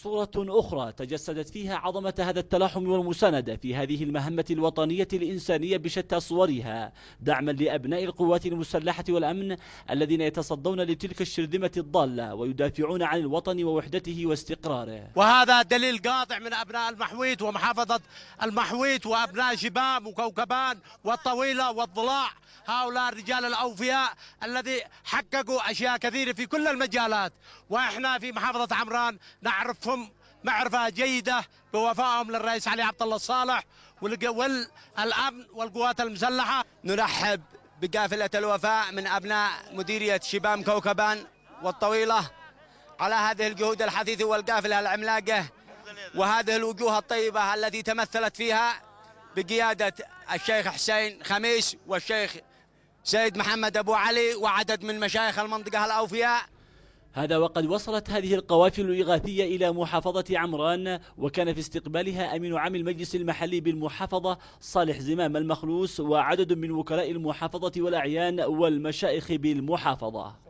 صورة أخرى تجسدت فيها عظمة هذا التلاحم والمساندة في هذه المهمة الوطنية الإنسانية بشتى صورها، دعما لأبناء القوات المسلحة والأمن الذين يتصدون لتلك الشرذمة الضالة ويدافعون عن الوطن ووحدته واستقراره. وهذا دليل قاطع من أبناء المحويت ومحافظة المحويت وأبناء شبام وكوكبان والطويلة والضلاع، هؤلاء الرجال الأوفياء الذي حققوا أشياء كثيرة في كل المجالات، وإحنا في محافظة عمران نعرفهم معرفة جيدة بوفائهم للرئيس علي عبد الله الصالح والأمن والقوات المسلحة. نرحب بقافلة الوفاء من أبناء مديرية شبام كوكبان والطويلة على هذه الجهود الحثيثة والقافلة العملاقة وهذه الوجوه الطيبة التي تمثلت فيها بقيادة الشيخ حسين خميس والشيخ سيد محمد أبو علي وعدد من مشايخ المنطقة الأوفياء. هذا وقد وصلت هذه القوافل الإغاثية إلى محافظة عمران، وكان في استقبالها أمين عام المجلس المحلي بالمحافظة صالح زمام المخلوس وعدد من وكلاء المحافظة والأعيان والمشايخ بالمحافظة.